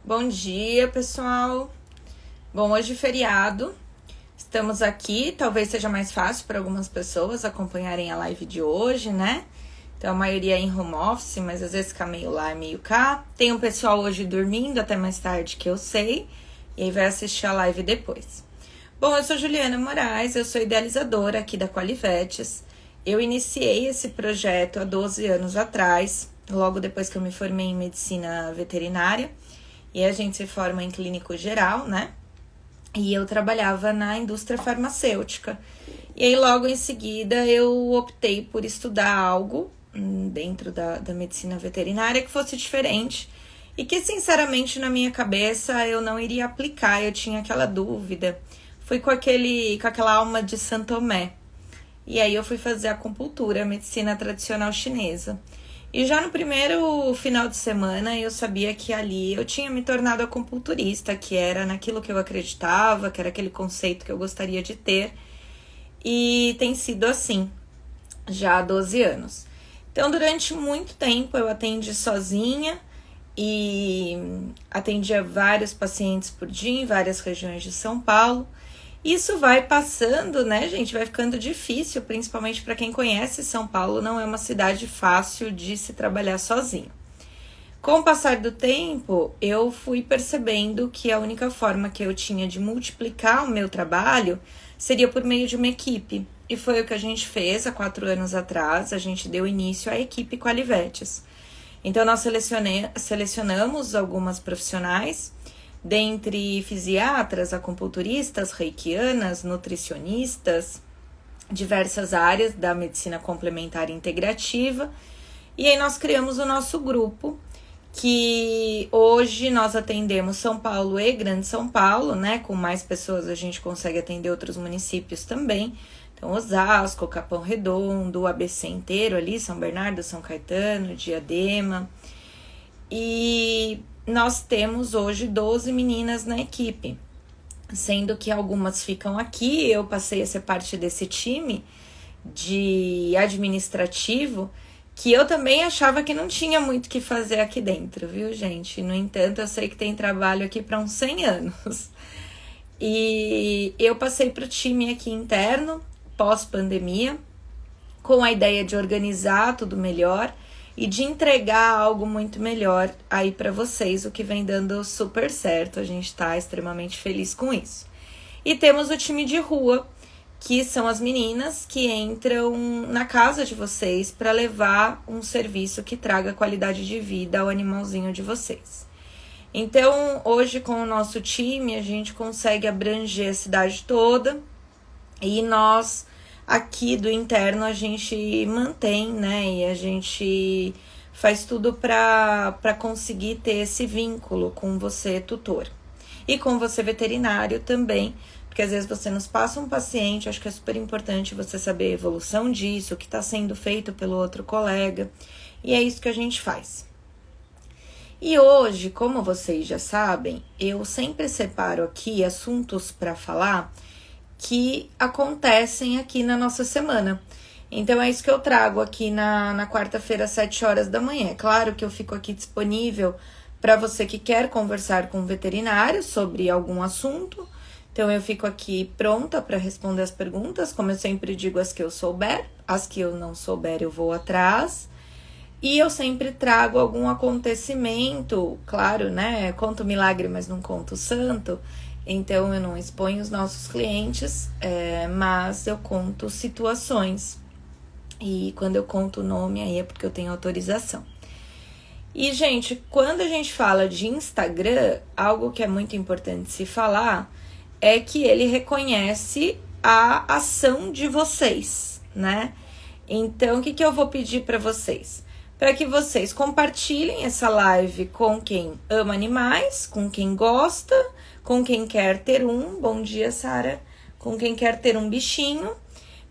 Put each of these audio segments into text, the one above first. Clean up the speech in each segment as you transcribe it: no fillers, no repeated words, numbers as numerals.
Bom dia, pessoal. Bom, hoje é feriado. Estamos aqui, talvez seja mais fácil para algumas pessoas acompanharem a live de hoje, né? Então, a maioria é em home office, mas às vezes fica meio lá, meio cá. Tem um pessoal hoje dormindo até mais tarde, que eu sei, e aí vai assistir a live depois. Bom, eu sou Juliana Moraes, eu sou idealizadora aqui da Qualivetes. Eu iniciei esse projeto há 12 anos atrás, logo depois que eu me formei em medicina veterinária. E a gente se forma em clínico geral, né? E eu trabalhava na indústria farmacêutica. E aí, logo em seguida, eu optei por estudar algo dentro da medicina veterinária que fosse diferente. E que, sinceramente, na minha cabeça, eu não iria aplicar. Eu tinha aquela dúvida. Fui com aquela alma de Santo Tomé. E aí, eu fui fazer acupuntura, medicina tradicional chinesa. E já no primeiro final de semana eu sabia que ali eu tinha me tornado acupunturista, que era naquilo que eu acreditava, que era aquele conceito que eu gostaria de ter. E tem sido assim, já há 12 anos. Então, durante muito tempo eu atendi sozinha e atendia vários pacientes por dia em várias regiões de São Paulo. Isso vai passando, né, gente? Vai ficando difícil, principalmente para quem conhece São Paulo, não é uma cidade fácil de se trabalhar sozinho. Com o passar do tempo, eu fui percebendo que a única forma que eu tinha de multiplicar o meu trabalho seria por meio de uma equipe. E foi o que a gente fez há 4 anos atrás, a gente deu início à equipe Qualivetes. Então, nós selecionamos algumas profissionais, dentre fisiatras, acupunturistas, reikianas, nutricionistas, diversas áreas da medicina complementar e integrativa. E aí nós criamos o nosso grupo, que hoje nós atendemos São Paulo e Grande São Paulo, né? Com mais pessoas a gente consegue atender outros municípios também. Então, Osasco, Capão Redondo, o ABC inteiro ali, São Bernardo, São Caetano, Diadema. E nós temos hoje 12 meninas na equipe, sendo que algumas ficam aqui. Eu passei a ser parte desse time de administrativo, que eu também achava que não tinha muito o que fazer aqui dentro, viu, gente? No entanto, eu sei que tem trabalho aqui para uns 100 anos. E eu passei para o time aqui interno, pós-pandemia, com a ideia de organizar tudo melhor e de entregar algo muito melhor aí para vocês, o que vem dando super certo. A gente tá extremamente feliz com isso. E temos o time de rua, que são as meninas que entram na casa de vocês para levar um serviço que traga qualidade de vida ao animalzinho de vocês. Então, hoje com o nosso time, a gente consegue abranger a cidade toda e nós aqui do interno a gente mantém, né, e a gente faz tudo para conseguir ter esse vínculo com você, tutor. E com você, veterinário, também, porque às vezes você nos passa um paciente, acho que é super importante você saber a evolução disso, o que está sendo feito pelo outro colega, e é isso que a gente faz. E hoje, como vocês já sabem, eu sempre separo aqui assuntos para falar que acontecem aqui na nossa semana. Então, é isso que eu trago aqui na quarta-feira, às 7 horas da manhã. É claro que eu fico aqui disponível para você que quer conversar com o veterinário sobre algum assunto. Então, eu fico aqui pronta para responder as perguntas, como eu sempre digo, as que eu souber. As que eu não souber, eu vou atrás. E eu sempre trago algum acontecimento, claro, né? Conto milagre, mas não conto santo. Então, eu não exponho os nossos clientes, mas eu conto situações. E quando eu conto o nome, aí é porque eu tenho autorização. E, gente, quando a gente fala de Instagram, algo que é muito importante se falar é que ele reconhece a ação de vocês, né? Então, o que eu vou pedir para vocês? Para que vocês compartilhem essa live com quem ama animais, com quem gosta, com quem quer ter um, bom dia, Sara, com quem quer ter um bichinho,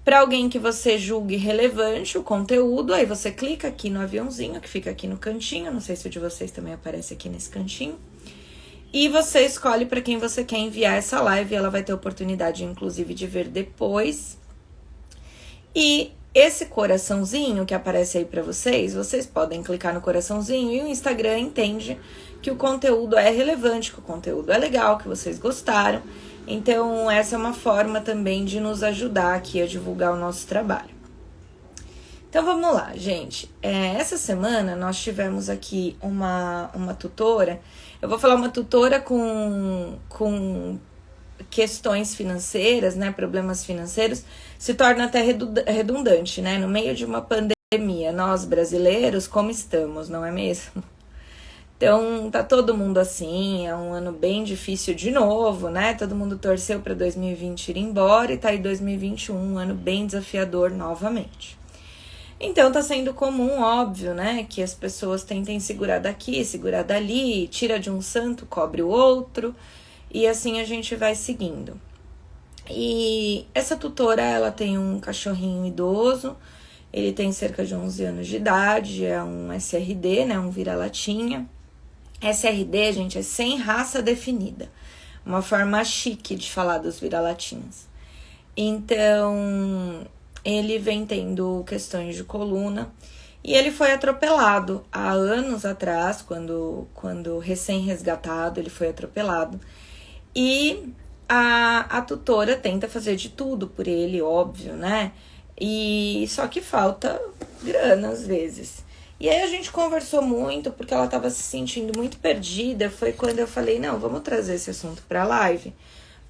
para alguém que você julgue relevante o conteúdo, aí você clica aqui no aviãozinho que fica aqui no cantinho, não sei se o de vocês também aparece aqui nesse cantinho, e você escolhe para quem você quer enviar essa live, ela vai ter oportunidade, inclusive, de ver depois, e esse coraçãozinho que aparece aí para vocês podem clicar no coraçãozinho e o Instagram entende que o conteúdo é relevante, que o conteúdo é legal, que vocês gostaram. Então, essa é uma forma também de nos ajudar aqui a divulgar o nosso trabalho. Então, vamos lá, gente. Essa semana nós tivemos aqui uma tutora. Eu vou falar uma tutora com questões financeiras, né, problemas financeiros, se torna até redundante, né, no meio de uma pandemia, nós brasileiros, como estamos, não é mesmo? Então, tá todo mundo assim, é um ano bem difícil de novo, né, todo mundo torceu para 2020 ir embora e tá aí 2021, um ano bem desafiador novamente. Então, tá sendo comum, óbvio, né, que as pessoas tentem segurar daqui, segurar dali, tira de um santo, cobre o outro, e assim a gente vai seguindo. E essa tutora, ela tem um cachorrinho idoso, ele tem cerca de 11 anos de idade, é um SRD, né, um vira-latinha. SRD, gente, é sem raça definida, uma forma chique de falar dos vira-latinhas. Então, ele vem tendo questões de coluna e ele foi atropelado há anos atrás, quando recém-resgatado, ele foi atropelado. E a tutora tenta fazer de tudo por ele, óbvio, né? E só que falta grana às vezes. E aí a gente conversou muito, porque ela estava se sentindo muito perdida. Foi quando eu falei, não, vamos trazer esse assunto para a live,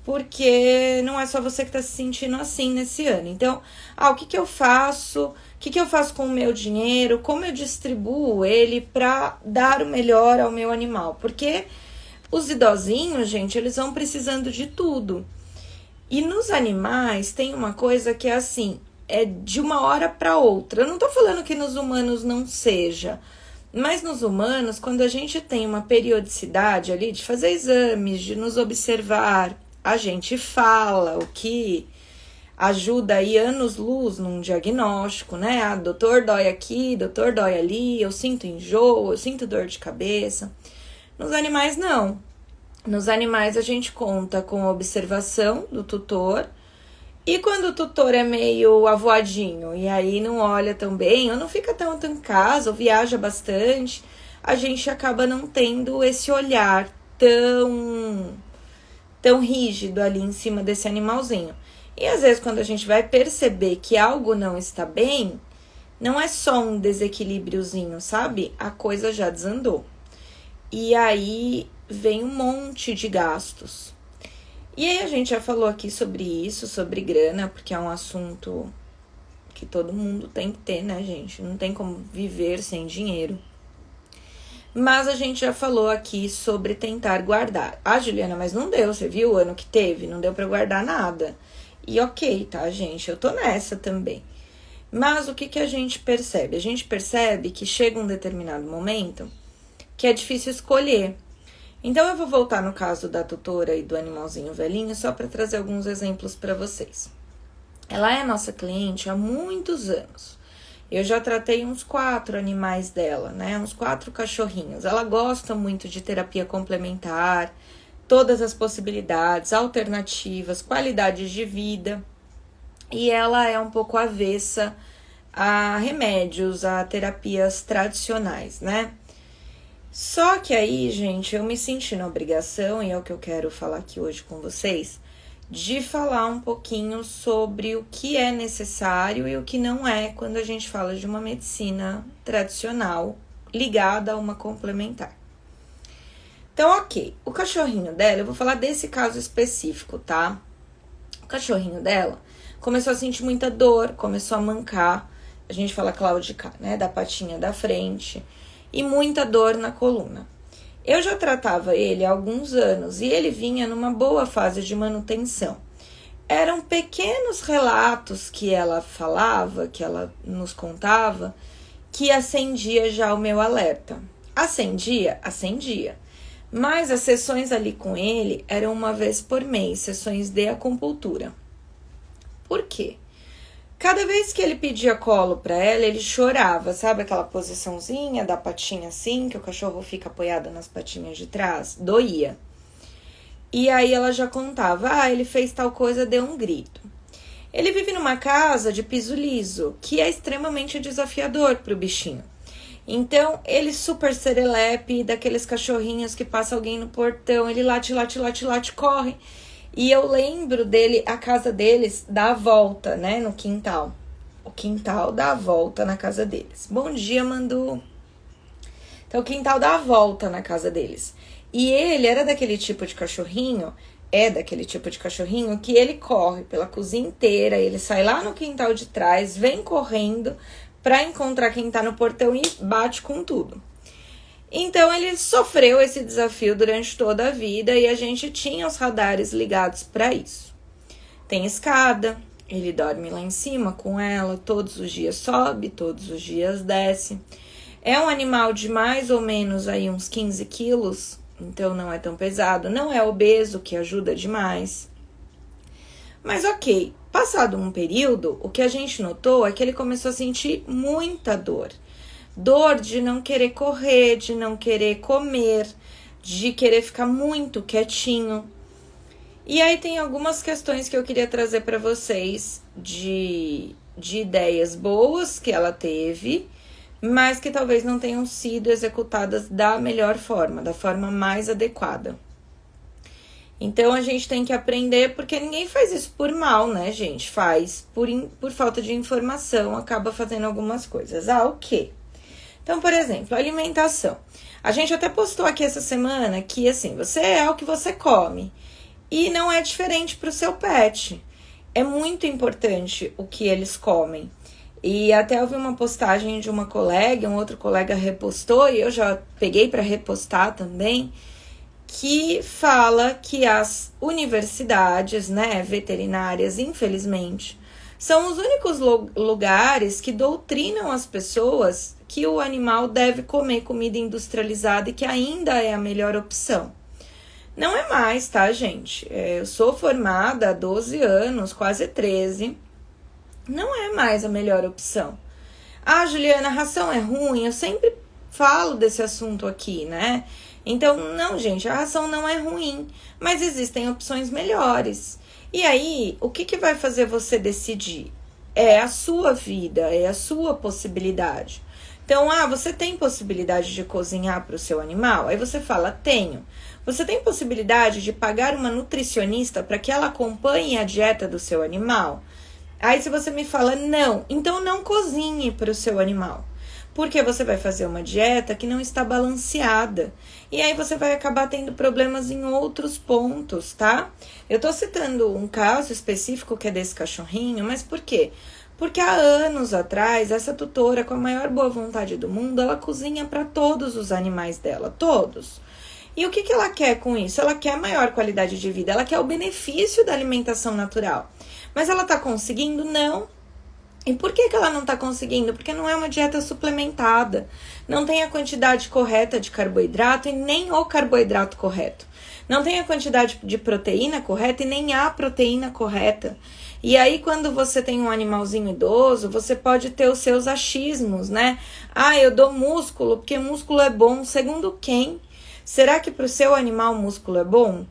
porque não é só você que está se sentindo assim nesse ano. Então, o que eu faço? O que eu faço com o meu dinheiro? Como eu distribuo ele para dar o melhor ao meu animal? Porque os idosinhos, gente, eles vão precisando de tudo. E nos animais tem uma coisa que é assim, é de uma hora para outra. Eu não tô falando que nos humanos não seja, mas nos humanos, quando a gente tem uma periodicidade ali de fazer exames, de nos observar, a gente fala, o que ajuda aí anos-luz num diagnóstico, né? Doutor dói aqui, doutor dói ali, eu sinto enjoo, eu sinto dor de cabeça. Nos animais, não. Nos animais, a gente conta com a observação do tutor. E quando o tutor é meio avoadinho e aí não olha tão bem, ou não fica tanto em casa, ou viaja bastante, a gente acaba não tendo esse olhar tão rígido ali em cima desse animalzinho. E às vezes, quando a gente vai perceber que algo não está bem, não é só um desequilíbriozinho, sabe? A coisa já desandou. E aí vem um monte de gastos. E aí a gente já falou aqui sobre isso, sobre grana, porque é um assunto que todo mundo tem que ter, né, gente? Não tem como viver sem dinheiro. Mas a gente já falou aqui sobre tentar guardar. Juliana, mas não deu, você viu o ano que teve? Não deu pra guardar nada. E ok, tá, gente? Eu tô nessa também. Mas o que a gente percebe? A gente percebe que chega um determinado momento que é difícil escolher. Então, eu vou voltar no caso da tutora e do animalzinho velhinho, só para trazer alguns exemplos para vocês. Ela é nossa cliente há muitos anos. Eu já tratei uns 4 animais dela, né? Uns 4 cachorrinhos. Ela gosta muito de terapia complementar, todas as possibilidades, alternativas, qualidades de vida. E ela é um pouco avessa a remédios, a terapias tradicionais, né? Só que aí, gente, eu me senti na obrigação, e é o que eu quero falar aqui hoje com vocês, de falar um pouquinho sobre o que é necessário e o que não é quando a gente fala de uma medicina tradicional ligada a uma complementar. Então, ok, o cachorrinho dela, eu vou falar desse caso específico, tá? O cachorrinho dela começou a sentir muita dor, começou a mancar, a gente fala claudicar, né, da patinha da frente, e muita dor na coluna. Eu já tratava ele há alguns anos e ele vinha numa boa fase de manutenção. Eram pequenos relatos que ela falava, que ela nos contava, que acendia já o meu alerta. Acendia? Acendia. Mas as sessões ali com ele eram uma vez por mês, sessões de acupuntura. Por quê? Cada vez que ele pedia colo pra ela, ele chorava, sabe aquela posiçãozinha da patinha assim, que o cachorro fica apoiado nas patinhas de trás? Doía. E aí ela já contava, ele fez tal coisa, deu um grito. Ele vive numa casa de piso liso, que é extremamente desafiador para o bichinho. Então, ele super serelepe, daqueles cachorrinhos que passa alguém no portão, ele late, corre. E eu lembro dele, a casa deles dá a volta, né, no quintal. O quintal dá a volta na casa deles. Bom dia, Mandu. Então, o quintal dá a volta na casa deles. E ele era daquele tipo de cachorrinho, que ele corre pela cozinha inteira, ele sai lá no quintal de trás, vem correndo para encontrar quem tá no portão e bate com tudo. Então, ele sofreu esse desafio durante toda a vida e a gente tinha os radares ligados para isso. Tem escada, ele dorme lá em cima com ela, todos os dias sobe, todos os dias desce. É um animal de mais ou menos aí uns 15 quilos, então não é tão pesado, não é obeso, que ajuda demais. Mas ok, passado um período, o que a gente notou é que ele começou a sentir muita dor. Dor de não querer correr, de não querer comer, de querer ficar muito quietinho. E aí tem algumas questões que eu queria trazer para vocês de ideias boas que ela teve, mas que talvez não tenham sido executadas da melhor forma, da forma mais adequada. Então, a gente tem que aprender, porque ninguém faz isso por mal, né, gente? Faz por falta de informação, acaba fazendo algumas coisas. Ah, o quê? Então, por exemplo, alimentação. A gente até postou aqui essa semana que, assim, você é o que você come. E não é diferente para o seu pet. É muito importante o que eles comem. E até eu vi uma postagem de uma colega, um outro colega repostou, e eu já peguei para repostar também, que fala que as universidades, né, veterinárias, infelizmente, são os únicos lugares que doutrinam as pessoas que o animal deve comer comida industrializada e que ainda é a melhor opção. Não é mais, tá, gente? Eu sou formada há 12 anos, quase 13. Não é mais a melhor opção. Ah, Juliana, a ração é ruim? Eu sempre falo desse assunto aqui, né? Então, não, gente, a ração não é ruim, mas existem opções melhores. E aí, o que vai fazer você decidir? É a sua vida, é a sua possibilidade. Então, você tem possibilidade de cozinhar para o seu animal? Aí você fala, tenho. Você tem possibilidade de pagar uma nutricionista para que ela acompanhe a dieta do seu animal? Aí se você me fala, não, então não cozinhe para o seu animal. Porque você vai fazer uma dieta que não está balanceada. E aí você vai acabar tendo problemas em outros pontos, tá? Eu tô citando um caso específico que é desse cachorrinho, mas por quê? Porque há anos atrás, essa tutora, com a maior boa vontade do mundo, ela cozinha para todos os animais dela, todos. E o que ela quer com isso? Ela quer maior qualidade de vida, ela quer o benefício da alimentação natural. Mas ela tá conseguindo? Não. E por que ela não tá conseguindo? Porque não é uma dieta suplementada. Não tem a quantidade correta de carboidrato e nem o carboidrato correto. Não tem a quantidade de proteína correta e nem a proteína correta. E aí, quando você tem um animalzinho idoso, você pode ter os seus achismos, né? Ah, eu dou músculo porque músculo é bom. Segundo quem? Será que para o seu animal o músculo é bom?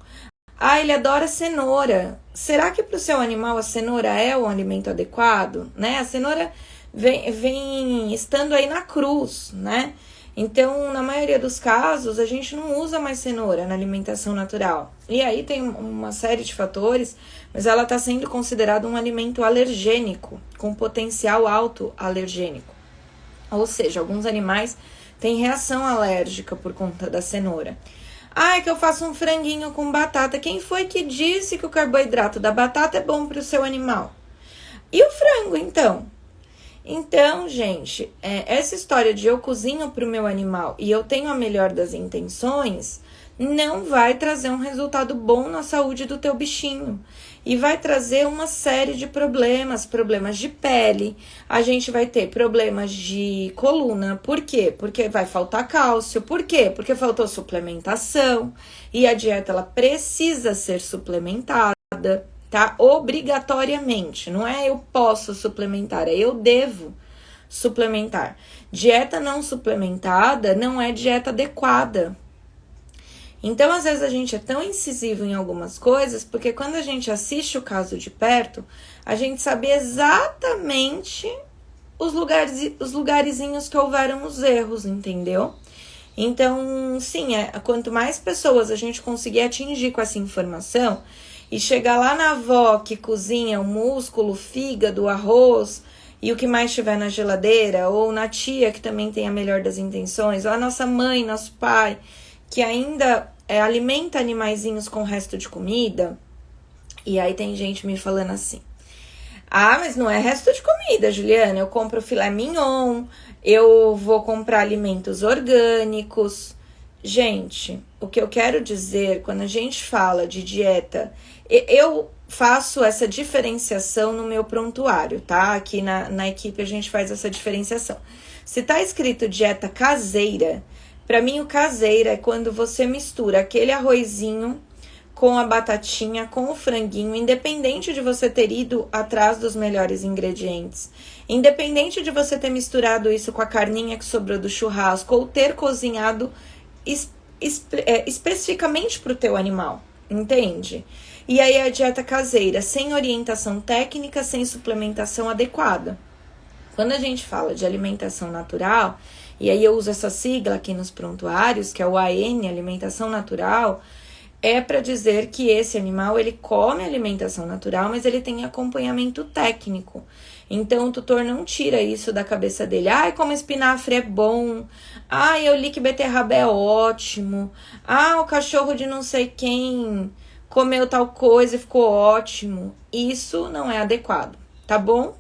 Ah, ele adora cenoura. Será que para o seu animal a cenoura é o alimento adequado? Né? A cenoura vem estando aí na cruz, né? Então, na maioria dos casos, a gente não usa mais cenoura na alimentação natural. E aí tem uma série de fatores, mas ela está sendo considerada um alimento alergênico, com potencial alto alergênico. Ou seja, alguns animais têm reação alérgica por conta da cenoura. Ah, é que eu faço um franguinho com batata. Quem foi que disse que o carboidrato da batata é bom para o seu animal? E o frango, então? Então, gente, essa história de eu cozinho para o meu animal e eu tenho a melhor das intenções, não vai trazer um resultado bom na saúde do teu bichinho. E vai trazer uma série de problemas de pele, a gente vai ter problemas de coluna. Por quê? Porque vai faltar cálcio. Por quê? Porque faltou suplementação. E a dieta, ela precisa ser suplementada, tá? Obrigatoriamente. Não é eu posso suplementar, é eu devo suplementar. Dieta não suplementada não é dieta adequada. Então, às vezes, a gente é tão incisivo em algumas coisas, porque quando a gente assiste o caso de perto, a gente sabe exatamente os lugarzinhos que houveram os erros, entendeu? Então, sim, quanto mais pessoas a gente conseguir atingir com essa informação e chegar lá na avó que cozinha o músculo, o fígado, o arroz e o que mais tiver na geladeira, ou na tia que também tem a melhor das intenções, ou a nossa mãe, nosso pai, que ainda alimenta animaizinhos com o resto de comida. E aí tem gente me falando assim: ah, mas não é resto de comida, Juliana. Eu compro filé mignon, eu vou comprar alimentos orgânicos. Gente, o que eu quero dizer, quando a gente fala de dieta, eu faço essa diferenciação no meu prontuário, tá? Aqui na equipe a gente faz essa diferenciação. Se tá escrito dieta caseira, pra mim o caseira é quando você mistura aquele arrozinho com a batatinha, com o franguinho, independente de você ter ido atrás dos melhores ingredientes, independente de você ter misturado isso com a carninha que sobrou do churrasco, ou ter cozinhado especificamente para o teu animal, entende? E aí a dieta caseira, sem orientação técnica, sem suplementação adequada. Quando a gente fala de alimentação natural, e aí eu uso essa sigla aqui nos prontuários, que é o AN, alimentação natural, é para dizer que esse animal, ele come alimentação natural, mas ele tem acompanhamento técnico. Então, o tutor não tira isso da cabeça dele. Ai, como espinafre é bom. Ai, eu li que beterraba é ótimo. Ah, o cachorro de não sei quem comeu tal coisa e ficou ótimo. Isso não é adequado, tá bom?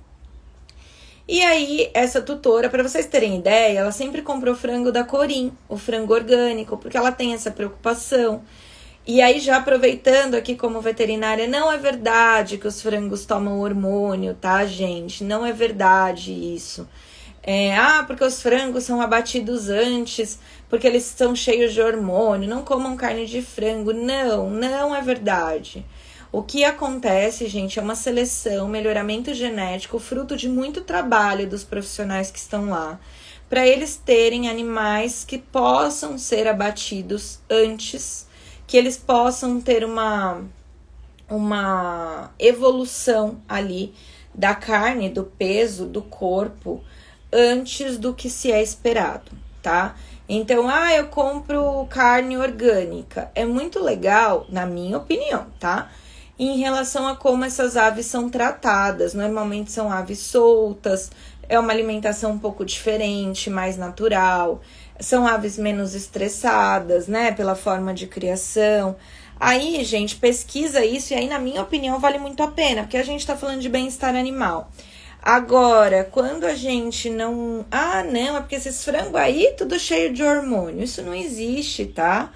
E aí, essa tutora, para vocês terem ideia, ela sempre comprou frango da Corim, o frango orgânico, porque ela tem essa preocupação. E aí, já aproveitando aqui como veterinária, não é verdade que os frangos tomam hormônio, tá, gente? Não é verdade isso. Porque os frangos são abatidos antes, porque eles são cheios de hormônio, não comam carne de frango. Não, não é verdade. O que acontece, gente, é uma seleção, melhoramento genético, fruto de muito trabalho dos profissionais que estão lá, para eles terem animais que possam ser abatidos antes, que eles possam ter uma evolução ali da carne, do peso, do corpo, antes do que se é esperado, tá? Então, eu compro carne orgânica. É muito legal, na minha opinião, tá? Em relação a como essas aves são tratadas. Normalmente são aves soltas, é uma alimentação um pouco diferente, mais natural. São aves menos estressadas, né, pela forma de criação. Aí, gente, pesquisa isso e aí, na minha opinião, vale muito a pena, porque a gente tá falando de bem-estar animal. Agora, quando a gente não... não, é porque esses frangos aí, tudo cheio de hormônio. Isso não existe, tá?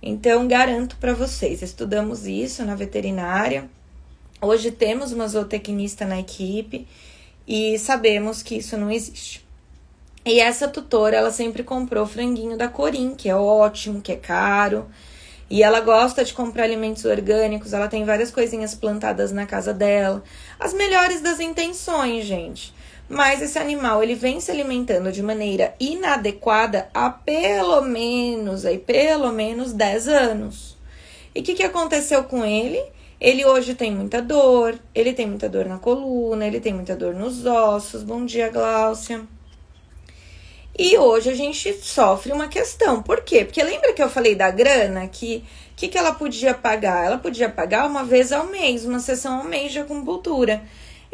Então, garanto pra vocês, estudamos isso na veterinária. Hoje temos uma zootecnista na equipe e sabemos que isso não existe. E essa tutora, ela sempre comprou franguinho da Corim, que é ótimo, que é caro. E ela gosta de comprar alimentos orgânicos, ela tem várias coisinhas plantadas na casa dela. As melhores das intenções, gente. Mas esse animal, ele vem se alimentando de maneira inadequada há pelo menos 10 anos. E o que aconteceu com ele? Ele hoje tem muita dor, ele tem muita dor na coluna, ele tem muita dor nos ossos. Bom dia, Gláucia. E hoje a gente sofre uma questão. Por quê? Porque lembra que eu falei da grana? Que ela podia pagar? Ela podia pagar uma vez ao mês, uma sessão ao mês de acupuntura.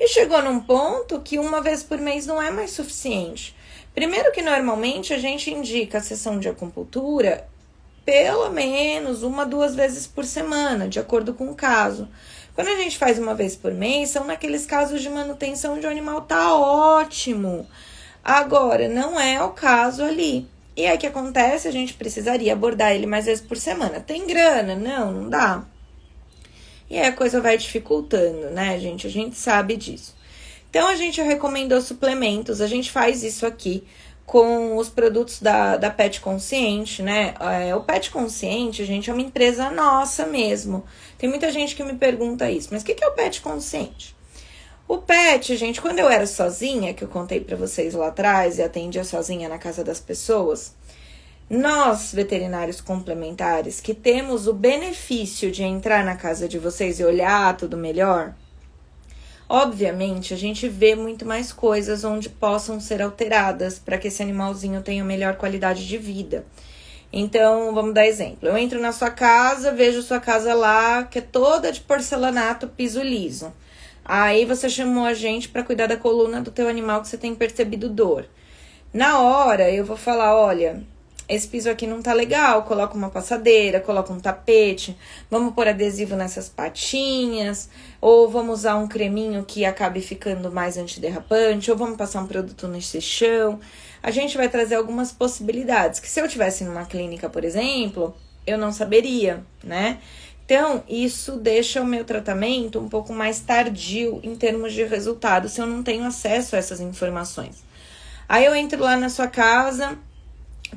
E chegou num ponto que uma vez por mês não é mais suficiente. Primeiro que normalmente a gente indica a sessão de acupuntura pelo menos 1-2 vezes por semana, de acordo com o caso. Quando a gente faz uma vez por mês, são naqueles casos de manutenção onde o animal tá ótimo. Agora, não é o caso ali. E aí, o que acontece? A gente precisaria abordar ele mais vezes por semana. Tem grana? Não dá. E aí, a coisa vai dificultando, né, gente? A gente sabe disso. Então, a gente recomendou suplementos. A gente faz isso aqui com os produtos da Pet Consciente, né? O Pet Consciente, gente, é uma empresa nossa mesmo. Tem muita gente que me pergunta isso. Mas o que é o Pet Consciente? O pet, gente, quando eu era sozinha, que eu contei pra vocês lá atrás e atendia sozinha na casa das pessoas, Nós, veterinários complementares, que temos o benefício de entrar na casa de vocês e olhar tudo melhor, obviamente a gente vê muito mais coisas onde possam ser alteradas para que esse animalzinho tenha melhor qualidade de vida. Então, vamos dar exemplo. Eu entro na sua casa, vejo sua casa lá, que é toda de porcelanato, piso liso. Aí você chamou a gente para cuidar da coluna do teu animal que você tem percebido dor. Na hora, eu vou falar, olha, esse piso aqui não tá legal, coloca uma passadeira, coloca um tapete, vamos pôr adesivo nessas patinhas, ou vamos usar um creminho que acabe ficando mais antiderrapante, ou vamos passar um produto nesse chão. A gente vai trazer algumas possibilidades, que se eu estivesse numa clínica, por exemplo, eu não saberia, né? Então, isso deixa o meu tratamento um pouco mais tardio em termos de resultado, se eu não tenho acesso a essas informações. Aí eu entro lá na sua casa,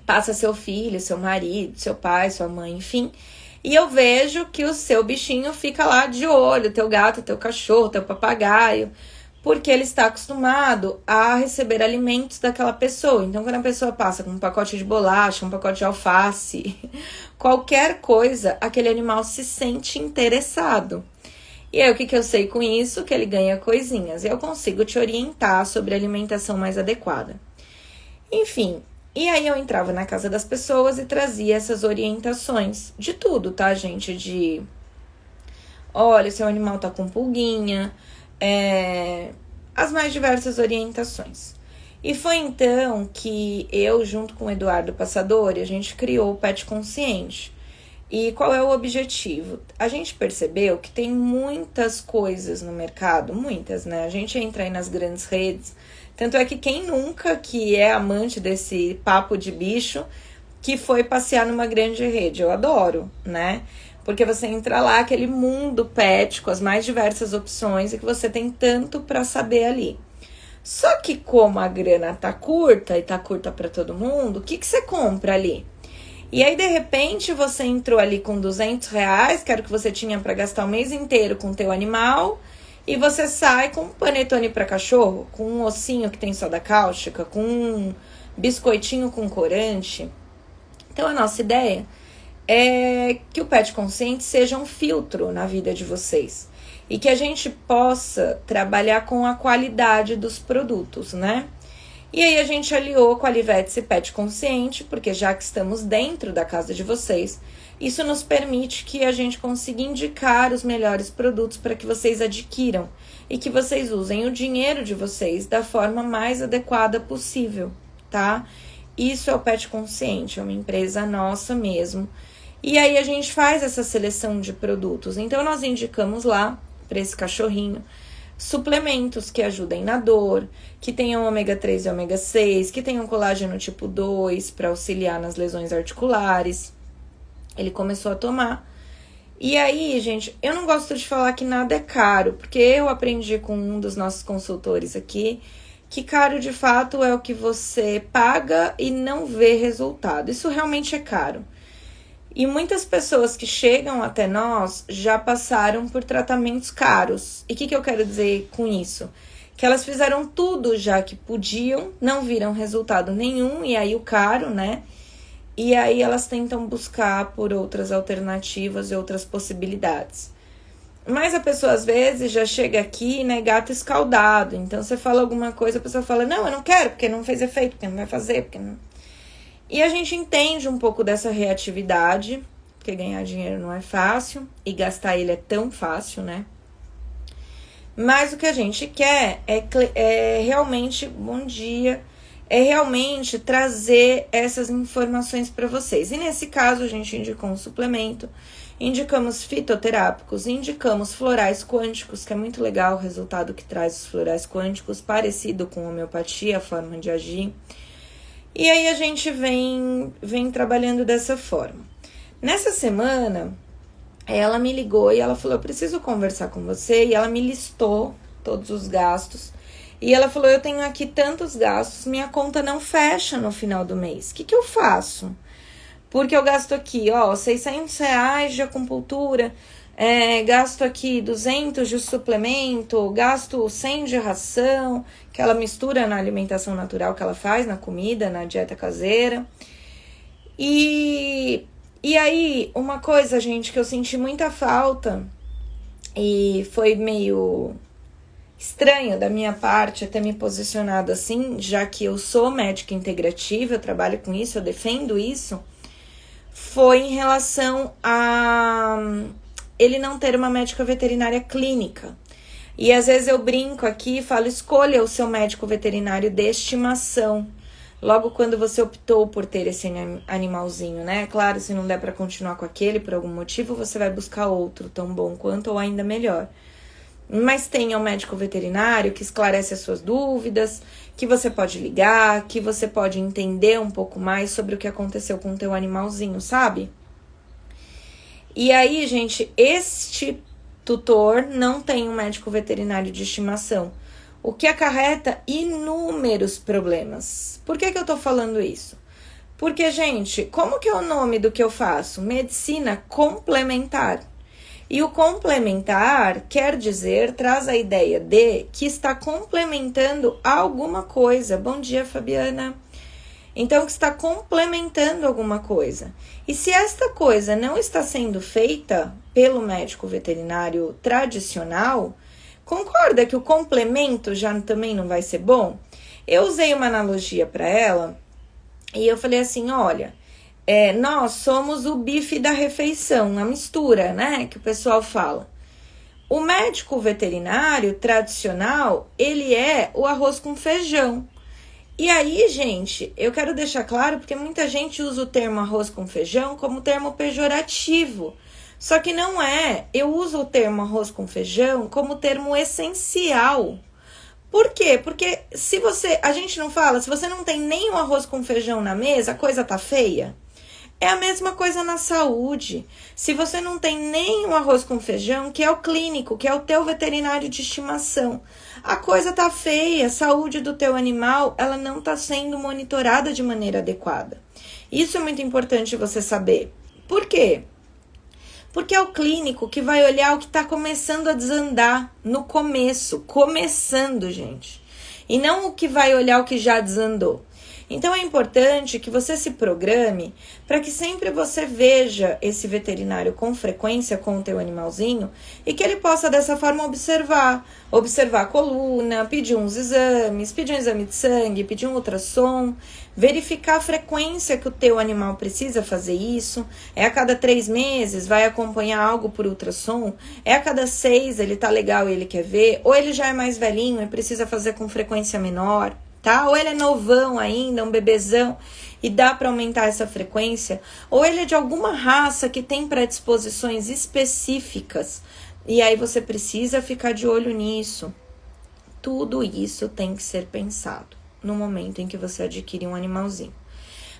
passa seu filho, seu marido, seu pai, sua mãe, enfim, e eu vejo que o seu bichinho fica lá de olho, teu gato, teu cachorro, teu papagaio, porque ele está acostumado a receber alimentos daquela pessoa. Então, quando a pessoa passa com um pacote de bolacha, um pacote de alface, qualquer coisa, aquele animal se sente interessado. E aí, o que eu sei com isso? Que ele ganha coisinhas. E eu consigo te orientar sobre a alimentação mais adequada. Enfim, e aí eu entrava na casa das pessoas e trazia essas orientações de tudo, tá, gente? De, olha, seu animal tá com pulguinha, as mais diversas orientações. E foi então que eu, junto com o Eduardo Passadori, a gente criou o Pet Consciente. E qual é o objetivo? A gente percebeu que tem muitas coisas no mercado, muitas, né? A gente entra aí nas grandes redes, tanto é que quem nunca que é amante desse papo de bicho, que foi passear numa grande rede, eu adoro, né? Porque você entra lá, aquele mundo pet, com as mais diversas opções, e que você tem tanto para saber ali. Só que como a grana tá curta, e tá curta para todo mundo, o que você compra ali? E aí, de repente, você entrou ali com R$200, que era o que você tinha para gastar o mês inteiro com o teu animal, e você sai com um panetone para cachorro, com um ossinho que tem soda cáustica, com um biscoitinho com corante. Então, a nossa ideia é que o Pet Consciente seja um filtro na vida de vocês. E que a gente possa trabalhar com a qualidade dos produtos, né? E aí a gente aliou com a Livetice Pet Consciente, porque já que estamos dentro da casa de vocês, isso nos permite que a gente consiga indicar os melhores produtos para que vocês adquiram e que vocês usem o dinheiro de vocês da forma mais adequada possível, tá? Isso é o Pet Consciente, é uma empresa nossa mesmo. E aí a gente faz essa seleção de produtos. Então nós indicamos lá para esse cachorrinho suplementos que ajudem na dor, que tenham ômega 3 e ômega 6, que tenham colágeno tipo 2 para auxiliar nas lesões articulares. Ele começou a tomar. E aí, gente, eu não gosto de falar que nada é caro, porque eu aprendi com um dos nossos consultores aqui que caro de fato é o que você paga e não vê resultado. Isso realmente é caro. E muitas pessoas que chegam até nós já passaram por tratamentos caros. E o que eu quero dizer com isso? Que elas fizeram tudo já que podiam, não viram resultado nenhum, e aí o caro, né? E aí elas tentam buscar por outras alternativas e outras possibilidades. Mas a pessoa às vezes já chega aqui, né, gato escaldado. Então você fala alguma coisa, a pessoa fala, não, eu não quero, porque não fez efeito, porque não vai fazer, porque não... E a gente entende um pouco dessa reatividade, porque ganhar dinheiro não é fácil e gastar ele é tão fácil, né? Mas o que a gente quer é realmente, bom dia, é realmente trazer essas informações para vocês. E nesse caso a gente indicou um suplemento, indicamos fitoterápicos, indicamos florais quânticos, que é muito legal o resultado que traz os florais quânticos, parecido com homeopatia, a forma de agir. E aí a gente vem trabalhando dessa forma. Nessa semana, ela me ligou e ela falou, eu preciso conversar com você. E ela me listou todos os gastos. E ela falou, eu tenho aqui tantos gastos, minha conta não fecha no final do mês. O que eu faço? Porque eu gasto aqui, ó, R$600 de acupuntura, gasto aqui 200 de suplemento, gasto 100 de ração, que ela mistura na alimentação natural que ela faz, na comida, na dieta caseira. E aí, uma coisa, gente, que eu senti muita falta e foi meio estranho da minha parte ter me posicionado assim, já que eu sou médica integrativa, eu trabalho com isso, eu defendo isso, foi em relação a ele não ter uma médica veterinária clínica. E às vezes eu brinco aqui e falo, escolha o seu médico veterinário de estimação. Logo quando você optou por ter esse animalzinho, né? Claro, se não der para continuar com aquele por algum motivo, você vai buscar outro tão bom quanto ou ainda melhor. Mas tenha um médico veterinário que esclarece as suas dúvidas, que você pode ligar, que você pode entender um pouco mais sobre o que aconteceu com o teu animalzinho, sabe? E aí, gente, este tutor não tem um médico veterinário de estimação, o que acarreta inúmeros problemas. Por que eu tô falando isso? Porque, gente, como que é o nome do que eu faço? Medicina complementar. E o complementar quer dizer, traz a ideia de que está complementando alguma coisa. Bom dia, Fabiana. Então, que está complementando alguma coisa. E se esta coisa não está sendo feita pelo médico veterinário tradicional, concorda que o complemento já também não vai ser bom? Eu usei uma analogia para ela e eu falei assim, olha, nós somos o bife da refeição, a mistura, né, que o pessoal fala. O médico veterinário tradicional, ele é o arroz com feijão. E aí, gente, eu quero deixar claro, porque muita gente usa o termo arroz com feijão como termo pejorativo. Só que não é. Eu uso o termo arroz com feijão como termo essencial. Por quê? Porque a gente não fala, se você não tem nem o arroz com feijão na mesa, a coisa tá feia. É a mesma coisa na saúde. Se você não tem nem o arroz com feijão, que é o clínico, que é o teu veterinário de estimação, a coisa tá feia, a saúde do teu animal, ela não tá sendo monitorada de maneira adequada. Isso é muito importante você saber. Por quê? Porque é o clínico que vai olhar o que tá começando a desandar no começo, começando, gente. E não o que vai olhar o que já desandou. Então é importante que você se programe para que sempre você veja esse veterinário com frequência com o teu animalzinho e que ele possa dessa forma observar a coluna, pedir uns exames, pedir um exame de sangue, pedir um ultrassom, verificar a frequência que o teu animal precisa fazer isso. É a cada 3 meses, vai acompanhar algo por ultrassom, é a cada 6 ele tá legal e ele quer ver, ou ele já é mais velhinho e precisa fazer com frequência menor. Tá? Ou ele é novão ainda, um bebezão, e dá para aumentar essa frequência, ou ele é de alguma raça que tem predisposições específicas, e aí você precisa ficar de olho nisso. Tudo isso tem que ser pensado no momento em que você adquire um animalzinho.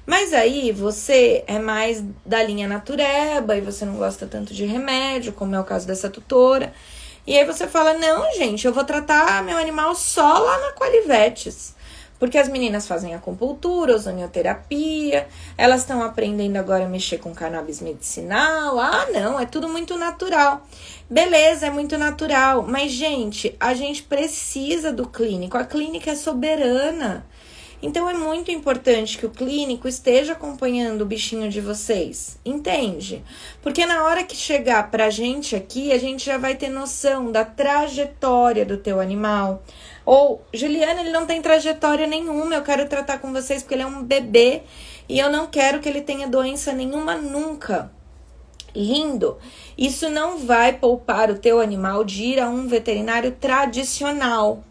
Mas aí você é mais da linha natureba, e você não gosta tanto de remédio, como é o caso dessa tutora, e aí você fala, não, gente, eu vou tratar meu animal só lá na Qualivetes. Porque as meninas fazem acupuntura, ozonioterapia, elas estão aprendendo agora a mexer com cannabis medicinal. Ah, não, é tudo muito natural. Beleza, é muito natural. Mas, gente, a gente precisa do clínico. A clínica é soberana. Então, é muito importante que o clínico esteja acompanhando o bichinho de vocês. Entende? Porque na hora que chegar pra gente aqui, a gente já vai ter noção da trajetória do teu animal. Ou, Juliana, ele não tem trajetória nenhuma, eu quero tratar com vocês porque ele é um bebê e eu não quero que ele tenha doença nenhuma nunca. Lindo! Isso não vai poupar o teu animal de ir a um veterinário tradicional.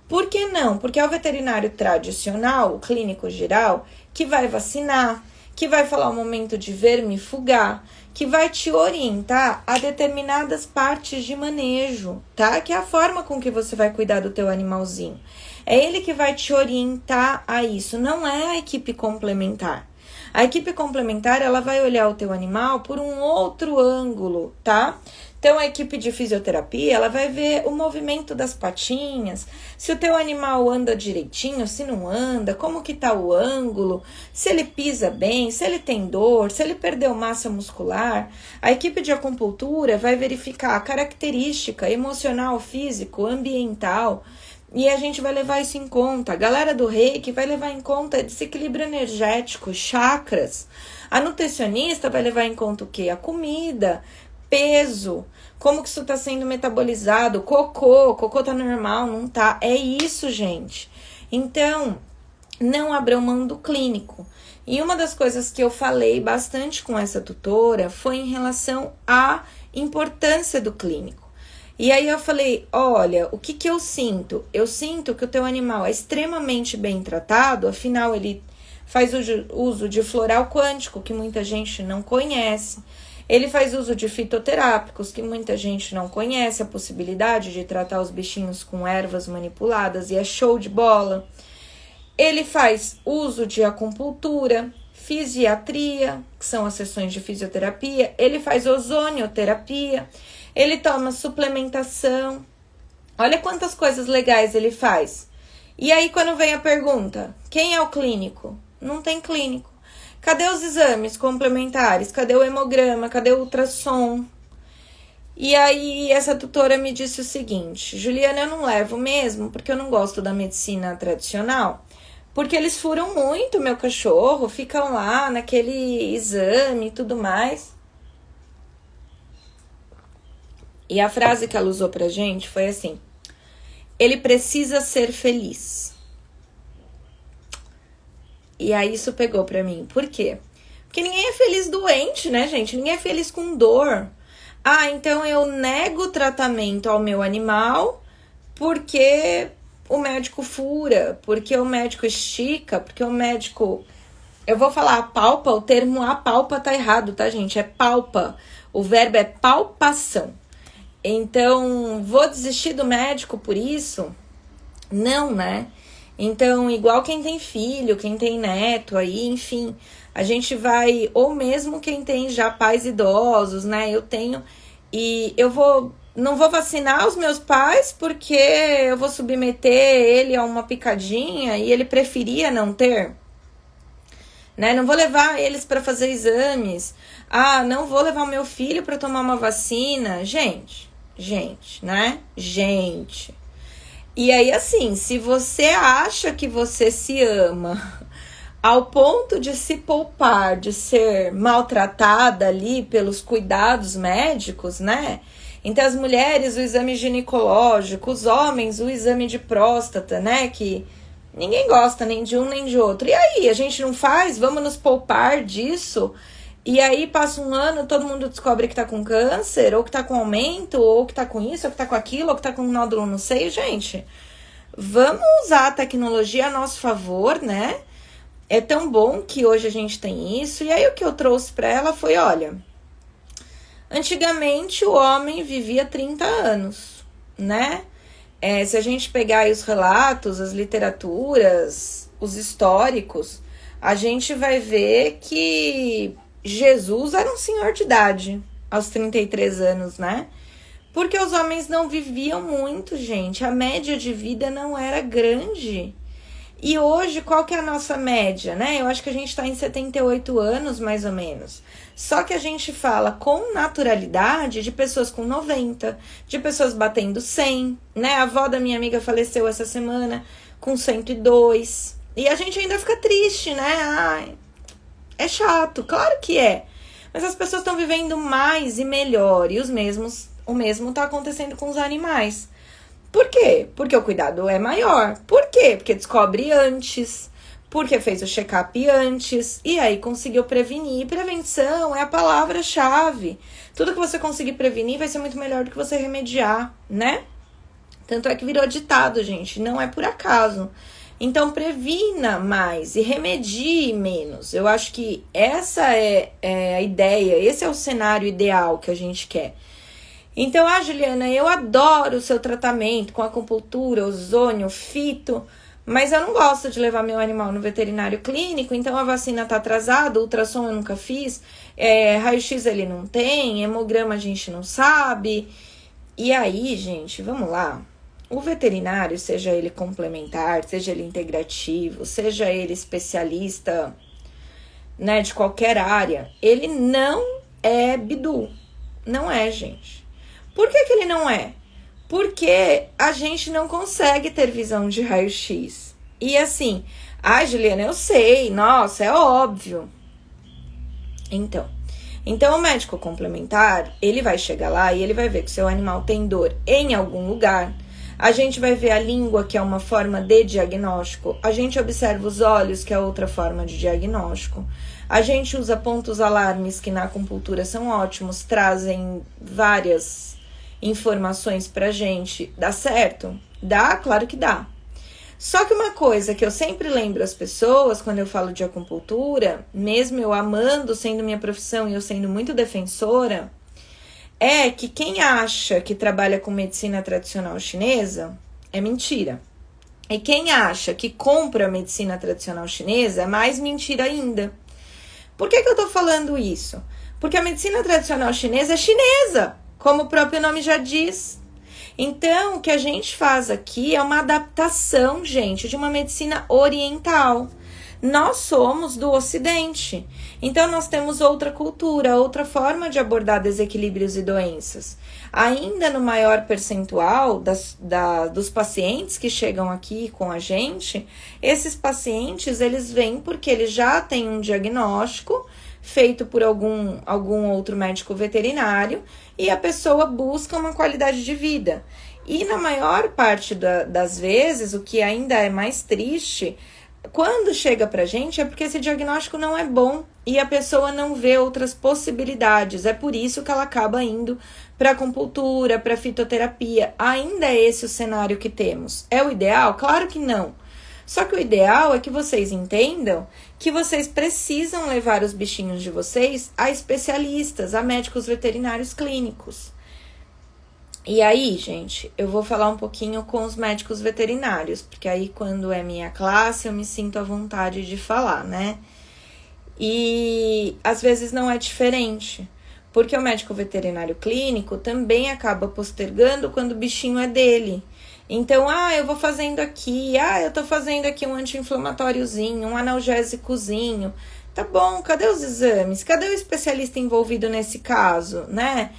Por que não? Porque é o veterinário tradicional, o clínico geral, que vai vacinar, que vai falar o momento de vermifugar, que vai te orientar a determinadas partes de manejo, tá? Que é a forma com que você vai cuidar do teu animalzinho. É ele que vai te orientar a isso, não é a equipe complementar. A equipe complementar, ela vai olhar o teu animal por um outro ângulo, tá? Então, a equipe de fisioterapia, ela vai ver o movimento das patinhas, se o teu animal anda direitinho, se não anda, como que tá o ângulo, se ele pisa bem, se ele tem dor, se ele perdeu massa muscular. A equipe de acupuntura vai verificar a característica emocional, físico, ambiental E a gente vai levar isso em conta. A galera do Reiki vai levar em conta desequilíbrio energético, chakras. A nutricionista vai levar em conta o quê? A comida, peso, como que isso está sendo metabolizado, cocô tá normal, não tá? É isso, gente. Então, não abram mão do clínico. E uma das coisas que eu falei bastante com essa tutora foi em relação à importância do clínico. E aí eu falei, olha, o que eu sinto? Eu sinto que o teu animal é extremamente bem tratado, afinal ele faz uso de floral quântico, que muita gente não conhece. Ele faz uso de fitoterápicos, que muita gente não conhece, a possibilidade de tratar os bichinhos com ervas manipuladas, e é show de bola. Ele faz uso de acupuntura, fisiatria, que são as sessões de fisioterapia. Ele faz ozonioterapia. Ele toma suplementação. Olha quantas coisas legais ele faz. E aí, quando vem a pergunta, quem é o clínico? Não tem clínico. Cadê os exames complementares? Cadê o hemograma? Cadê o ultrassom? E aí, essa tutora me disse o seguinte, Juliana, eu não levo mesmo, porque eu não gosto da medicina tradicional, porque eles furam muito meu cachorro, ficam lá naquele exame e tudo mais. E a frase que ela usou pra gente foi assim, ele precisa ser feliz. E aí isso pegou pra mim. Por quê? Porque ninguém é feliz doente, né, gente? Ninguém é feliz com dor. Ah, então eu nego o tratamento ao meu animal porque o médico fura, porque o médico estica, porque o médico... Eu vou falar apalpa, o termo apalpa tá errado, tá, gente? É palpa. O verbo é palpação. Então, vou desistir do médico por isso? Não, né? Então, igual quem tem filho, quem tem neto aí, enfim, a gente vai, ou mesmo quem tem já pais idosos, né? Eu tenho, e não vou vacinar os meus pais porque eu vou submeter ele a uma picadinha e ele preferia não ter, né? Não vou levar eles para fazer exames. Ah, não vou levar o meu filho para tomar uma vacina. Gente, né? Gente. E aí, assim, se você acha que você se ama ao ponto de se poupar, de ser maltratada ali pelos cuidados médicos, né? Então, as mulheres, o exame ginecológico, os homens, o exame de próstata, né? Que ninguém gosta nem de um nem de outro. E aí, a gente não faz? Vamos nos poupar disso? E aí passa um ano, todo mundo descobre que tá com câncer, ou que tá com aumento, ou que tá com isso, ou que tá com aquilo, ou que tá com um nódulo no seio. Gente, vamos usar a tecnologia a nosso favor, né? É tão bom que hoje a gente tem isso. E aí o que eu trouxe pra ela foi, olha, antigamente o homem vivia 30 anos, né? Se a gente pegar aí os relatos, as literaturas, os históricos, a gente vai ver que Jesus era um senhor de idade, aos 33 anos, né? Porque os homens não viviam muito, gente. A média de vida não era grande. E hoje, qual que é a nossa média, né? Eu acho que a gente tá em 78 anos, mais ou menos. Só que a gente fala com naturalidade de pessoas com 90, de pessoas batendo 100, né? A avó da minha amiga faleceu essa semana com 102. E a gente ainda fica triste, né? Ai, é chato, claro que é. Mas as pessoas estão vivendo mais e melhor. E o mesmo tá acontecendo com os animais. Por quê? Porque o cuidado é maior. Por quê? Porque descobre antes. Porque fez o check-up antes. E aí conseguiu prevenir. Prevenção é a palavra-chave. Tudo que você conseguir prevenir vai ser muito melhor do que você remediar, né? Tanto é que virou ditado, gente. Não é por acaso. Então, previna mais e remedie menos. Eu acho que essa é a ideia, esse é o cenário ideal que a gente quer. Então, Juliana, eu adoro o seu tratamento com acupuntura, ozônio, fito, mas eu não gosto de levar meu animal no veterinário clínico, então a vacina tá atrasada, o ultrassom eu nunca fiz, raio-x ele não tem, hemograma a gente não sabe. E aí, gente, vamos lá. O veterinário, seja ele complementar, seja ele integrativo, seja ele especialista, né, de qualquer área, ele não é bidu. Não é, gente. Por que ele não é? Porque a gente não consegue ter visão de raio-x. E assim, Juliana, eu sei, nossa, é óbvio. Então o médico complementar, ele vai chegar lá e ele vai ver que o seu animal tem dor em algum lugar. A gente vai ver a língua, que é uma forma de diagnóstico. A gente observa os olhos, que é outra forma de diagnóstico. A gente usa pontos alarmes, que na acupuntura são ótimos, trazem várias informações pra gente. Dá certo? Dá? Claro que dá. Só que uma coisa que eu sempre lembro às pessoas quando eu falo de acupuntura, mesmo eu amando, sendo minha profissão e eu sendo muito defensora, é que quem acha que trabalha com medicina tradicional chinesa é mentira. E quem acha que compra a medicina tradicional chinesa é mais mentira ainda. Por que eu tô falando isso? Porque a medicina tradicional chinesa é chinesa, como o próprio nome já diz. Então, o que a gente faz aqui é uma adaptação, gente, de uma medicina oriental. Nós somos do Ocidente. Então, nós temos outra cultura, outra forma de abordar desequilíbrios e doenças. Ainda no maior percentual dos pacientes que chegam aqui com a gente, esses pacientes, eles vêm porque eles já têm um diagnóstico feito por algum outro médico veterinário e a pessoa busca uma qualidade de vida. E na maior parte das vezes, o que ainda é mais triste, quando chega pra gente é porque esse diagnóstico não é bom e a pessoa não vê outras possibilidades. É por isso que ela acaba indo para acupuntura, para fitoterapia. Ainda é esse o cenário que temos. É o ideal? Claro que não. Só que o ideal é que vocês entendam que vocês precisam levar os bichinhos de vocês a especialistas, a médicos veterinários clínicos. E aí, gente, eu vou falar um pouquinho com os médicos veterinários, porque aí quando é minha classe eu me sinto à vontade de falar, né? E às vezes não é diferente, porque o médico veterinário clínico também acaba postergando quando o bichinho é dele. Então, eu vou fazendo aqui, eu tô fazendo aqui um anti-inflamatóriozinho, um analgésicozinho. Tá bom, cadê os exames? Cadê o especialista envolvido nesse caso, né?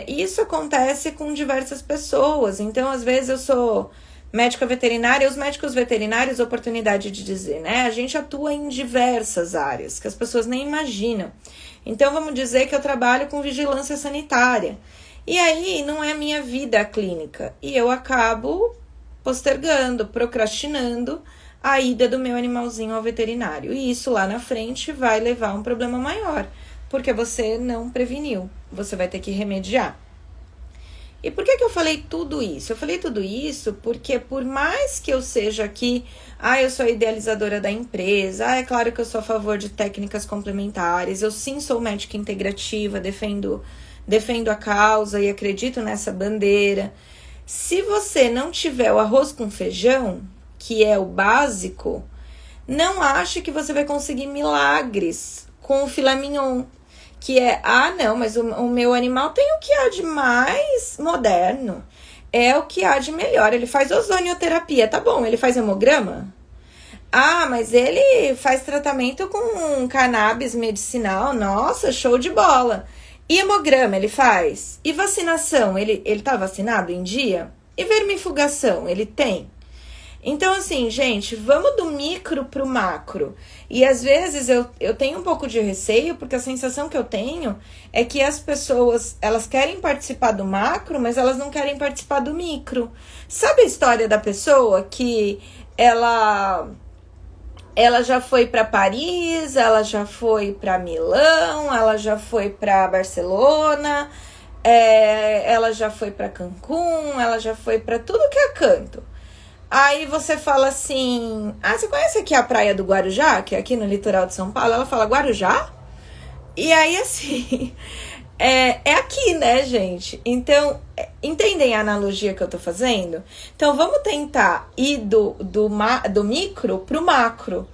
Isso acontece com diversas pessoas. Então, às vezes eu sou médica veterinária, os médicos veterinários, oportunidade de dizer, né? A gente atua em diversas áreas, que as pessoas nem imaginam. Então, vamos dizer que eu trabalho com vigilância sanitária. E aí, não é minha vida a clínica. E eu acabo postergando, procrastinando a ida do meu animalzinho ao veterinário. E isso lá na frente vai levar a um problema maior, porque você não preveniu. Você vai ter que remediar. E por que eu falei tudo isso? Eu falei tudo isso porque por mais que eu seja aqui, eu sou a idealizadora da empresa, é claro que eu sou a favor de técnicas complementares, eu sim sou médica integrativa, defendo a causa e acredito nessa bandeira. Se você não tiver o arroz com feijão, que é o básico, não ache que você vai conseguir milagres com o filé mignon, que é, não, mas o meu animal tem o que há de mais moderno, é o que há de melhor, ele faz ozonioterapia, tá bom, ele faz hemograma? Mas ele faz tratamento com cannabis medicinal, nossa, show de bola. E hemograma ele faz? E vacinação, ele tá vacinado em dia? E vermifugação, ele tem? Então, assim, gente, vamos do micro pro macro. E às vezes eu tenho um pouco de receio, porque a sensação que eu tenho é que as pessoas, elas querem participar do macro, mas elas não querem participar do micro. Sabe a história da pessoa que ela já foi para Paris, ela já foi para Milão, ela já foi para Barcelona, ela já foi para Cancún, ela já foi para tudo que é canto. Aí você fala assim, você conhece aqui a praia do Guarujá, que é aqui no litoral de São Paulo? Ela fala, Guarujá? E aí, assim, é aqui, né, gente? Então, entendem a analogia que eu tô fazendo? Então, vamos tentar ir do micro pro macro,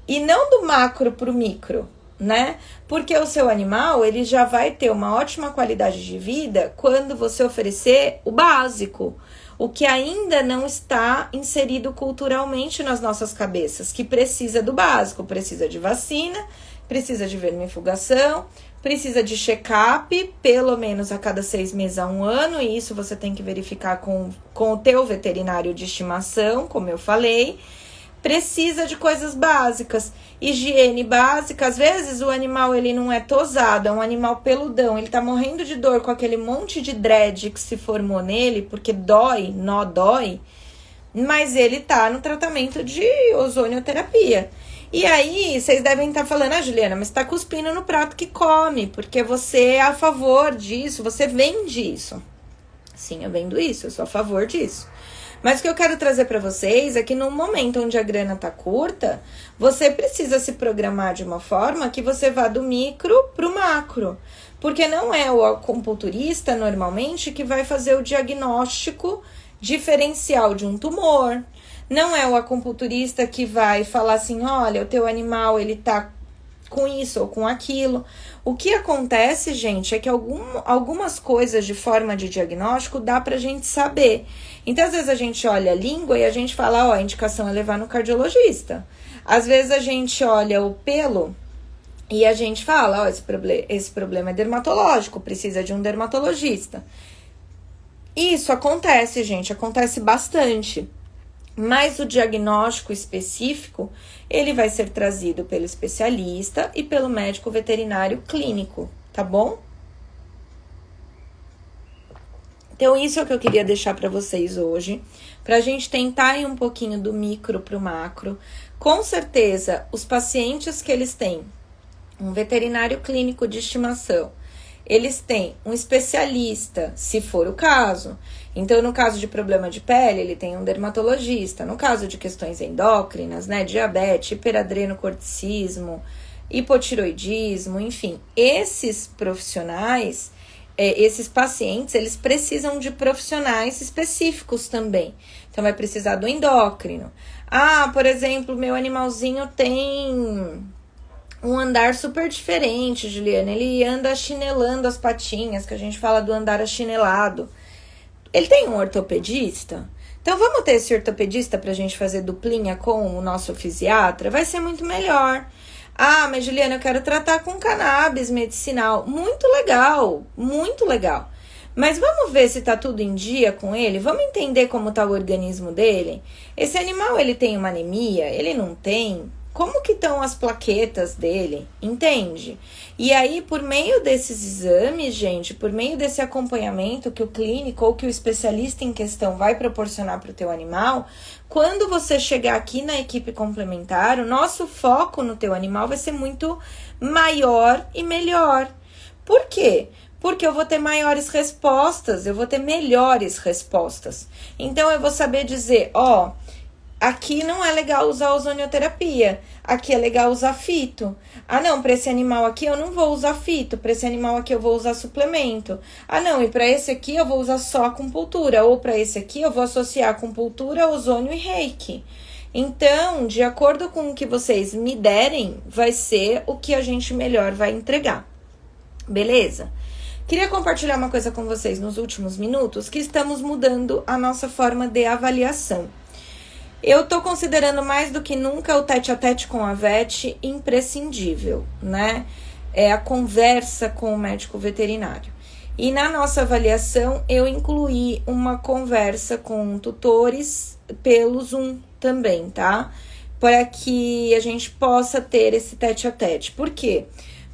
e não do macro pro micro, né? Porque o seu animal, ele já vai ter uma ótima qualidade de vida quando você oferecer o básico, o que ainda não está inserido culturalmente nas nossas cabeças, que precisa do básico, precisa de vacina, precisa de vermifugação, precisa de check-up, pelo menos a cada 6 meses a 1 ano, e isso você tem que verificar com o teu veterinário de estimação, como eu falei. Precisa de coisas básicas, higiene básica. Às vezes o animal ele não é tosado, é um animal peludão, ele tá morrendo de dor com aquele monte de dread que se formou nele, porque dói, nó dói, mas ele tá no tratamento de ozonioterapia. E aí, vocês devem estar falando, Juliana, mas tá cuspindo no prato que come, porque você é a favor disso, você vende isso. Sim, eu vendo isso, eu sou a favor disso. Mas o que eu quero trazer para vocês é que no momento onde a grana tá curta, você precisa se programar de uma forma que você vá do micro pro macro. Porque não é o acupunturista, normalmente, que vai fazer o diagnóstico diferencial de um tumor. Não é o acupunturista que vai falar assim, olha, o teu animal, ele tá com isso ou com aquilo. O que acontece, gente, é que algumas coisas de forma de diagnóstico dá pra gente saber. Então, às vezes a gente olha a língua e a gente fala, ó, a indicação é levar no cardiologista. Às vezes a gente olha o pelo e a gente fala, ó, esse problema é dermatológico, precisa de um dermatologista. Isso acontece, gente, acontece bastante. Mas o diagnóstico específico, ele vai ser trazido pelo especialista e pelo médico veterinário clínico, tá bom? Então, isso é o que eu queria deixar para vocês hoje, pra gente tentar ir um pouquinho do micro pro macro. Com certeza, os pacientes que eles têm um veterinário clínico de estimação, eles têm um especialista, se for o caso. Então, no caso de problema de pele, ele tem um dermatologista. No caso de questões endócrinas, né, diabetes, hiperadrenocorticismo, hipotiroidismo, enfim, esses profissionais, esses pacientes, eles precisam de profissionais específicos também. Então, vai precisar do endócrino. Ah, por exemplo, meu animalzinho tem um andar super diferente, Juliana. Ele anda achinelando as patinhas, que a gente fala do andar achinelado. Ele tem um ortopedista? Então, vamos ter esse ortopedista pra gente fazer duplinha com o nosso fisiatra? Vai ser muito melhor. Ah, mas Juliana, eu quero tratar com cannabis medicinal. Muito legal, muito legal. Mas vamos ver se tá tudo em dia com ele? Vamos entender como tá o organismo dele? Esse animal, ele tem uma anemia? Ele não tem? Como que estão as plaquetas dele? Entende? E aí, por meio desses exames, gente, por meio desse acompanhamento que o clínico ou que o especialista em questão vai proporcionar para o teu animal, quando você chegar aqui na equipe complementar, o nosso foco no teu animal vai ser muito maior e melhor. Por quê? Porque eu vou ter maiores respostas, eu vou ter melhores respostas. Então, eu vou saber dizer, ó, aqui não é legal usar ozonioterapia, aqui é legal usar fito. Ah, não, para esse animal aqui eu não vou usar fito, para esse animal aqui eu vou usar suplemento. Ah, não, e para esse aqui eu vou usar só acupuntura, ou para esse aqui eu vou associar acupuntura, ozônio e reiki. Então, de acordo com o que vocês me derem, vai ser o que a gente melhor vai entregar. Beleza? Queria compartilhar uma coisa com vocês nos últimos minutos, que estamos mudando a nossa forma de avaliação. Eu tô considerando mais do que nunca o tete-a-tete com a vet imprescindível, né? É a conversa com o médico veterinário. E na nossa avaliação, eu incluí uma conversa com tutores pelo Zoom também, tá? Para que a gente possa ter esse tete-a-tete. Por quê?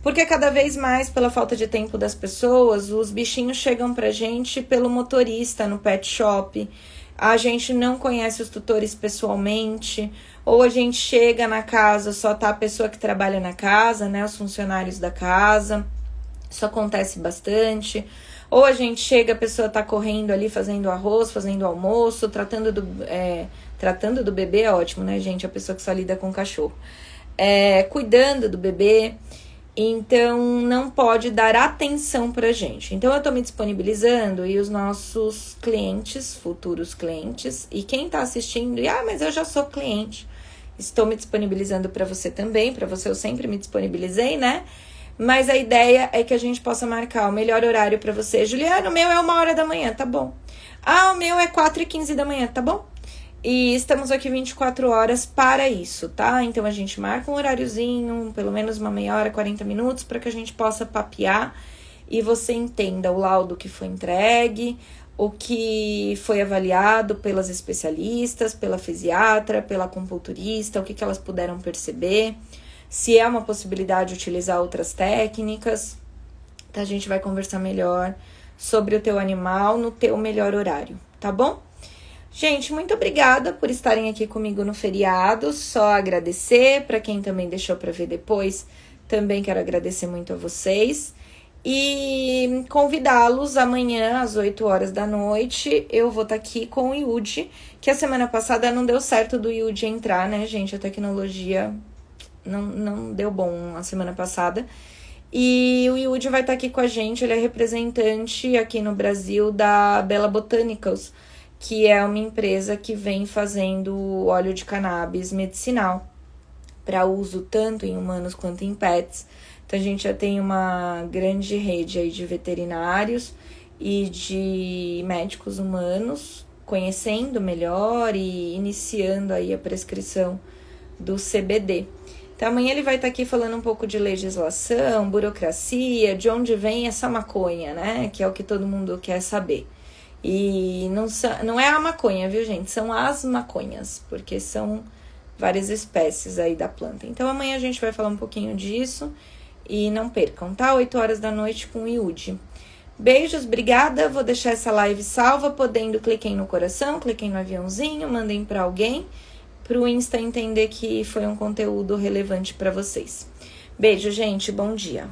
Porque cada vez mais, pela falta de tempo das pessoas, os bichinhos chegam pra gente pelo motorista no pet shop. A gente não conhece os tutores pessoalmente, ou a gente chega na casa, só tá a pessoa que trabalha na casa, né, os funcionários da casa, isso acontece bastante. Ou a gente chega, a pessoa tá correndo ali, fazendo arroz, fazendo almoço, tratando do bebê é ótimo, né, gente, a pessoa que só lida com cachorro. Cuidando do bebê. Então, não pode dar atenção pra gente. Então, eu tô me disponibilizando e os nossos clientes, futuros clientes, e quem tá assistindo, mas eu já sou cliente, estou me disponibilizando pra você também, pra você eu sempre me disponibilizei, né? Mas a ideia é que a gente possa marcar o melhor horário pra você. Juliana, o meu é 1h da manhã, tá bom. Ah, o meu é 4h15 da manhã, tá bom? E estamos aqui 24 horas para isso, tá? Então a gente marca um horáriozinho, pelo menos uma meia hora, 40 minutos, para que a gente possa papear e você entenda o laudo que foi entregue, o que foi avaliado pelas especialistas, pela fisiatra, pela acupunturista, o que elas puderam perceber, se é uma possibilidade de utilizar outras técnicas. Então a gente vai conversar melhor sobre o teu animal no teu melhor horário, tá bom? Gente, muito obrigada por estarem aqui comigo no feriado. Só agradecer. Para quem também deixou para ver depois, também quero agradecer muito a vocês. E convidá-los amanhã às 8 horas da noite. Eu vou estar aqui com o Yudi, que a semana passada não deu certo do Yudi entrar, né, gente? A tecnologia não deu bom a semana passada. E o Yudi vai estar aqui com a gente. Ele é representante aqui no Brasil da Bella Botanicals, que é uma empresa que vem fazendo óleo de cannabis medicinal para uso tanto em humanos quanto em pets. Então, a gente já tem uma grande rede aí de veterinários e de médicos humanos conhecendo melhor e iniciando aí a prescrição do CBD. Então, amanhã ele vai estar aqui falando um pouco de legislação, burocracia, de onde vem essa maconha, né? Que é o que todo mundo quer saber. E não é a maconha, viu, gente? São as maconhas, porque são várias espécies aí da planta. Então, amanhã a gente vai falar um pouquinho disso e não percam, tá? 8 horas da noite com o Yudi. Beijos, obrigada. Vou deixar essa live salva, podendo, cliquem no coração, cliquem no aviãozinho, mandem para alguém, pro Insta entender que foi um conteúdo relevante para vocês. Beijo, gente. Bom dia.